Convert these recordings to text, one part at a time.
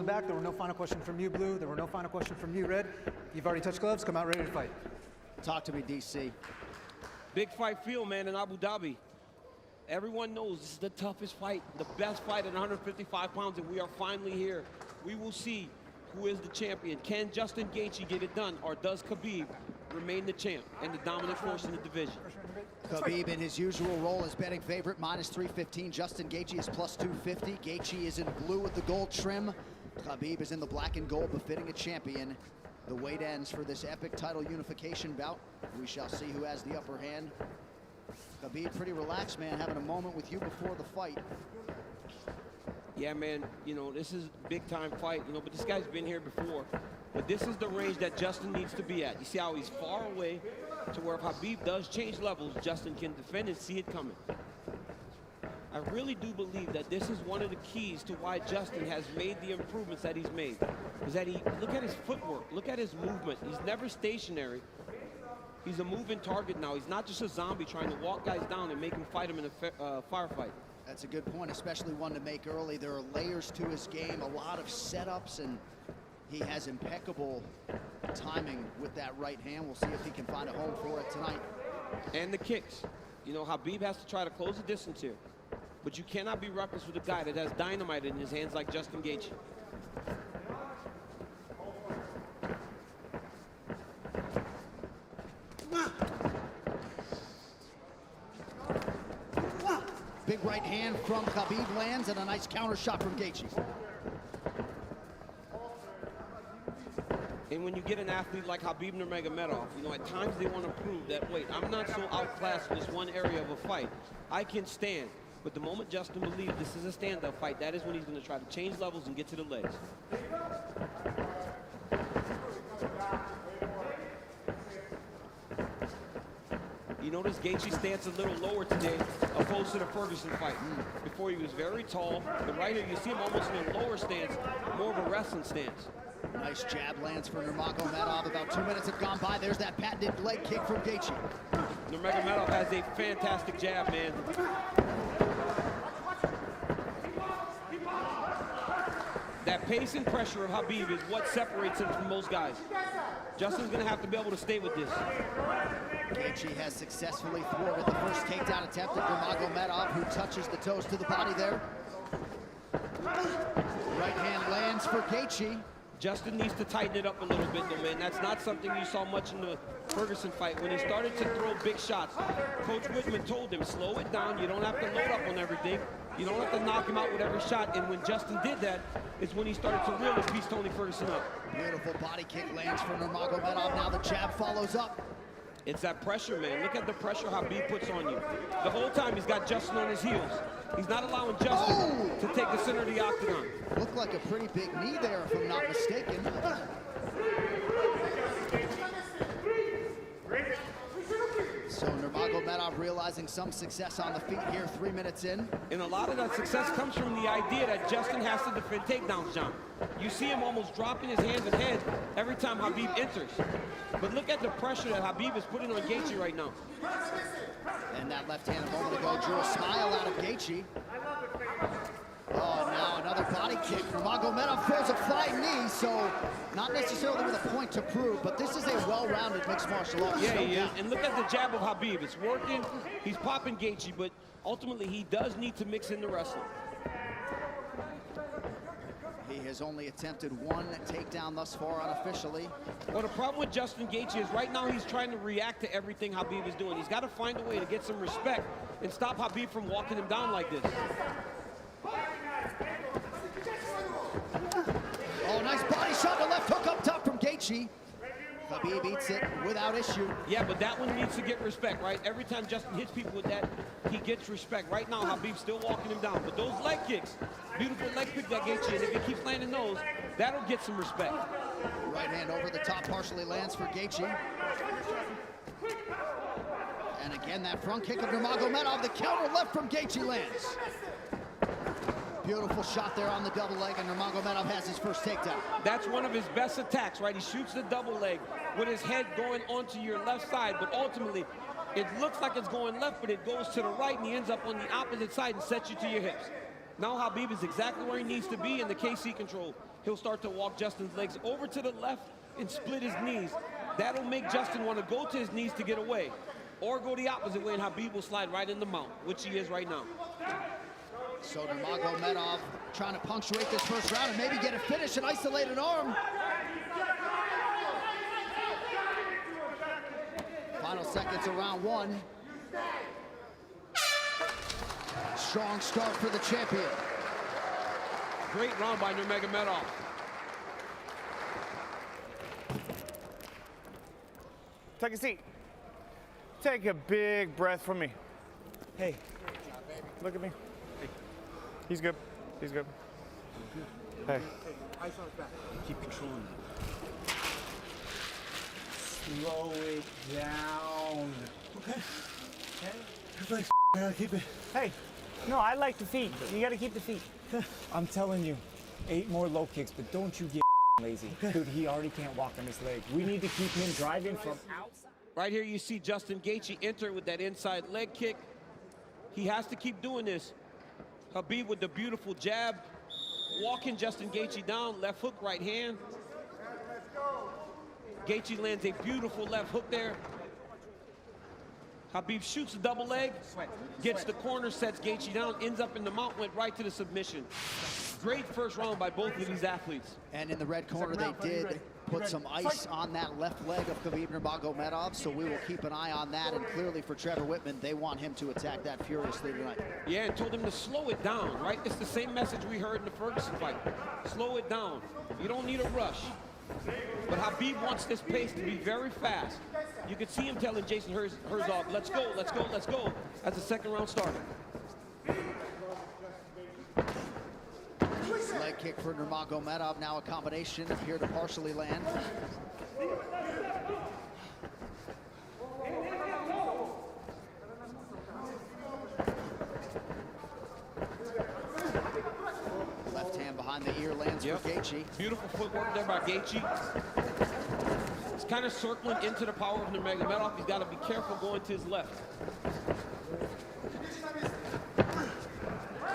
in the back. There were no final questions from you, Blue. There were no final questions from you, Red. You've already touched gloves. Come out ready to fight. Talk to me, DC. Big fight field, man, in Abu Dhabi. Everyone knows this is the toughest fight, the best fight at 155 pounds, and we are finally here. We will see who is the champion. Can Justin Geici get it done, or does Khabib remain the champ and the dominant force in the division? Khabib, in his usual role as betting favorite, -315. Justin Geici is +250. Geici is in blue with the gold trim. Khabib is in the black and gold, befitting a champion. The wait ends for this epic title unification bout. We shall see who has the upper hand. Khabib, pretty relaxed, man, having a moment with you before the fight. Yeah, man, you know, this is a big-time fight, you know, but this guy's been here before. But this is the range that Justin needs to be at. You see how he's far away to where if Khabib does change levels, Justin can defend and see it coming. I really do believe that this is one of the keys to why Justin has made the improvements that he's made. Is that look at his footwork, look at his movement. He's never stationary. He's a moving target now. He's not just a zombie trying to walk guys down and make them fight him in a firefight. That's a good point, especially one to make early. There are layers to his game, a lot of setups, and he has impeccable timing with that right hand. We'll see if he can find a home for it tonight. And the kicks. You know, Khabib has to try to close the distance here. But you cannot be reckless with a guy that has dynamite in his hands like Justin Geici. Big right hand from Khabib lands, and a nice counter shot from Geici. And when you get an athlete like Khabib Nurmagomedov, you know, at times they want to prove that, wait, I'm not so outclassed in this one area of a fight. I can stand. But the moment Justin believes this is a stand-up fight, that is when he's going to try to change levels and get to the legs. You notice Geici stance a little lower today, opposed to the Ferguson fight. Before he was very tall, but right here you see him almost in a lower stance, more of a wrestling stance. Nice jab lands for Nurmagomedov. About 2 minutes have gone by. There's that patented leg kick from Geici. Nurmagomedov has a fantastic jab, man. That pace and pressure of Khabib is what separates him from most guys. Justin's going to have to be able to stay with this. Geici has successfully thwarted the first takedown attempt at Nurmagomedov, who touches the toes to the body there. Right hand lands for Geici. Justin needs to tighten it up a little bit, though, man. That's not something you saw much in the Ferguson fight. When he started to throw big shots, Coach Whitman told him, slow it down. You don't have to load up on everything. You don't have to knock him out with every shot. And when Justin did that, it's when he started to really piece Tony Ferguson up. Beautiful body kick lands for Nurmagomedov. Now the jab follows up. It's that pressure, man. Look at the pressure Khabib puts on you. The whole time he's got Justin on his heels. He's not allowing Justin to take the center of the octagon. Looked like a pretty big knee there, if I'm not mistaken. So Nurmagomedov realizing some success on the feet here, 3 minutes in. And a lot of that success comes from the idea that Justin has to defend takedowns, John. You see him almost dropping his hands and head every time Khabib enters. But look at the pressure that Khabib is putting on Geici right now. And that left hand a moment ago drew a smile out of Geici. Oh, now another body kick. Nurmagomedov throws a flying knee, so not necessarily with a point to prove, but this is a well-rounded mixed martial arts. Yeah, he is. And look at the jab of Khabib. It's working. He's popping Geici, but ultimately he does need to mix in the wrestling. He has only attempted one takedown thus far unofficially. Well, the problem with Justin Geici is right now he's trying to react to everything Khabib is doing. He's got to find a way to get some respect and stop Khabib from walking him down like this. Oh, nice body shot, the left hook up top from Geici. Khabib eats it without issue. Yeah, but that one needs to get respect, right? Every time Justin hits people with that, he gets respect. Right now, Khabib's still walking him down. But those leg kicks, beautiful leg kick that Geici, and if he keeps landing those, that'll get some respect. Right hand over the top partially lands for Geici. And again, that front kick of Nurmagomedov, the counter left from Geici lands. Beautiful shot there on the double leg, and Nurmagomedov has his first takedown. That's one of his best attacks, right? He shoots the double leg with his head going onto your left side, but ultimately, it looks like it's going left, but it goes to the right, and he ends up on the opposite side and sets you to your hips. Now Khabib is exactly where he needs to be in the KC control. he'll start to walk Justin's legs over to the left and split his knees. That'll make Justin want to go to his knees to get away, or go the opposite way, and Khabib will slide right in the mount, which he is right now. So Nurmagomedov trying to punctuate this first round and maybe get a finish, an isolated arm. Final seconds of round one. Strong start for the champion. Great round by Nurmagomedov. Take a seat. Take a big breath from me. Hey, look at me. Hey. He's good. He's good. Hey. Ice on his back. Keep controlling that. Slow it down. Okay. Everybody's gotta keep it. Hey. No, I like the feet. You gotta keep the feet. I'm telling you, 8 more low kicks, but don't you get lazy. Dude, he already can't walk on his leg. We need to keep him driving from outside. Right here you see Justin Gaethje enter with that inside leg kick. He has to keep doing this. Khabib with the beautiful jab, walking Justin Gaethje down, left hook, right hand. Gaethje lands a beautiful left hook there. Khabib shoots a double leg, gets the corner, sets Gaethje down, ends up in the mount, went right to the submission. Great first round by both of these athletes. And in the red corner, they did put some ice on that left leg of Khabib Nurmagomedov, so we will keep an eye on that. And clearly for Trevor Whitman, they want him to attack that furiously tonight. Yeah, and told him to slow it down, right? It's the same message we heard in the Ferguson fight. Slow it down. You don't need a rush. But Khabib wants this pace to be very fast. You could see him telling Jason Herzog, let's go, let's go, let's go, as the second round started. Leg kick for Nurmagomedov, now a combination, appear to partially land. Left hand behind the ear lands for Gaethje. Beautiful footwork there by Gaethje. He's kind of circling into the power of Nurmagomedov. He's got to be careful going to his left.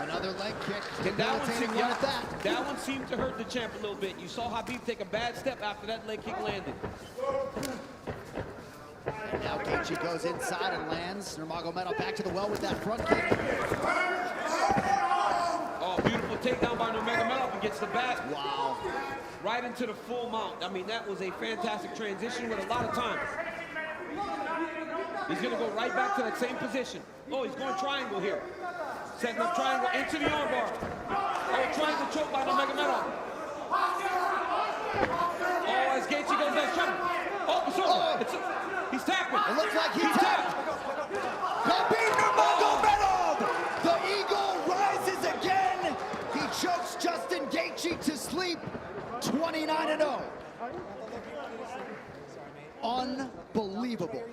Another leg kick. That That. That one seemed to hurt the champ a little bit. You saw Khabib take a bad step after that leg kick landed. And now Gaethje goes inside and lands. Nurmagomedov back to the well with that front kick. Oh, beautiful takedown by Nurmagomedov and gets the back. Wow. Right into the full mount. I mean, that was a fantastic transition with a lot of time. He's gonna go right back to that same position. Oh, he's going triangle here. Setting up triangle into the armbar. Oh, triangle choke by Nurmagomedov. Oh, as Gaethje goes down, trouble. Oh, it's over. He's tapping. It looks like he tapped. Khabib Nurmagomedov! The eagle rises again. He chokes Justin Gaethje to sleep. 29-0. Unbelievable.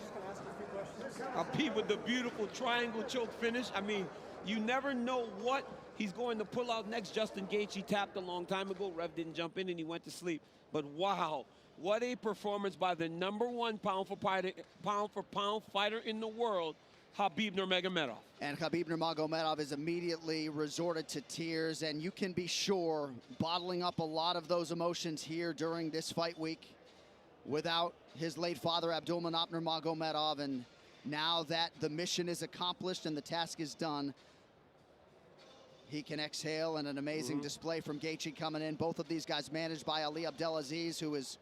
Khabib with the beautiful triangle choke finish. I mean, you never know what he's going to pull out next. Justin Gaethje tapped a long time ago. Rev didn't jump in and he went to sleep. But wow, what a performance by the #1 pound for pound fighter in the world, Khabib Nurmagomedov. And Khabib Nurmagomedov is immediately resorted to tears, and you can be sure bottling up a lot of those emotions here during this fight week without his late father Abdulmanap Nurmagomedov. And now that the mission is accomplished and the task is done, he can exhale, and an amazing display from Gaethje coming in. Both of these guys managed by Ali Abdelaziz, who is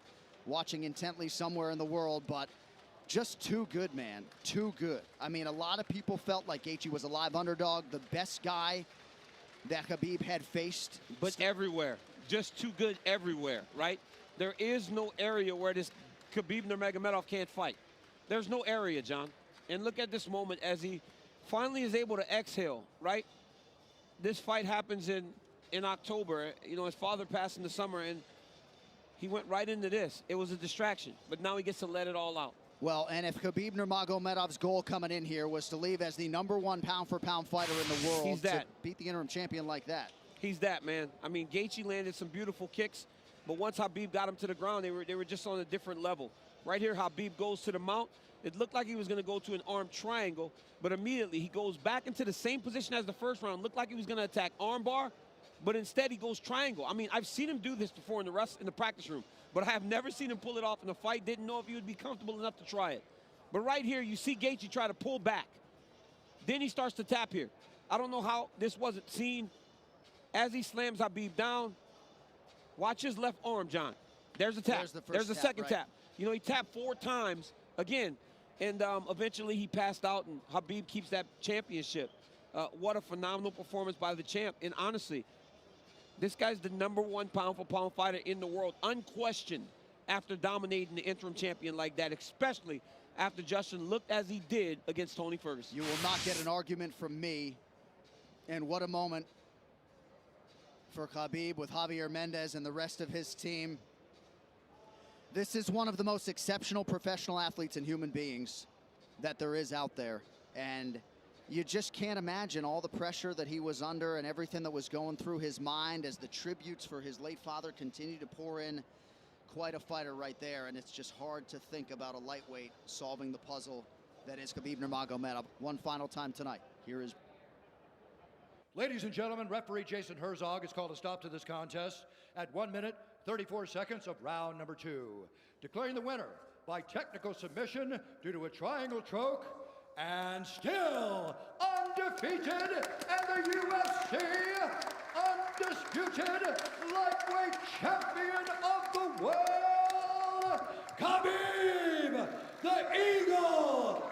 watching intently somewhere in the world, but just too good, man, too good. I mean, a lot of people felt like Gaethje was a live underdog, the best guy that Khabib had faced. But everywhere, just too good everywhere, right? There is no area where this Khabib Nurmagomedov can't fight. There's no area, John. And look at this moment as he finally is able to exhale, right? This fight happens in October. You know, his father passed in the summer, and he went right into this. It was a distraction, but now he gets to let it all out. Well, and if Khabib Nurmagomedov's goal coming in here was to leave as the #1 pound-for-pound fighter in the world, He's that. to beat the interim champion like that. He's that, man. I mean, Gaethje landed some beautiful kicks, but once Khabib got him to the ground, they were just on a different level. Right here, Khabib goes to the mount. It looked like he was going to go to an arm triangle, but immediately he goes back into the same position as the first round. Looked like he was going to attack armbar, but instead he goes triangle. I mean, I've seen him do this before in the practice room, but I have never seen him pull it off in a fight. Didn't know if he would be comfortable enough to try it. But right here, you see Geiджи try to pull back. Then he starts to tap here. I don't know how this wasn't seen. As he slams Khabib down, watch his left arm, John. There's a tap. There's the second tap. You know, he tapped 4 times again, and eventually he passed out, and Khabib keeps that championship. What a phenomenal performance by the champ. And honestly, this guy's the #1 pound-for-pound fighter in the world, unquestioned, after dominating the interim champion like that, especially after Justin looked as he did against Tony Ferguson. You will not get an argument from me. And what a moment for Khabib with Javier Mendez and the rest of his team. This is one of the most exceptional professional athletes and human beings that there is out there. And you just can't imagine all the pressure that he was under and everything that was going through his mind as the tributes for his late father continue to pour in. Quite a fighter right there, and it's just hard to think about a lightweight solving the puzzle that is Khabib Nurmagomedov. One final time tonight. Here is... Ladies and gentlemen, referee Jason Herzog has called a stop to this contest at 1 minute, 34 seconds of round number 2. Declaring the winner by technical submission due to a triangle choke, and still undefeated, and the UFC undisputed lightweight champion of the world, Khabib, the Eagle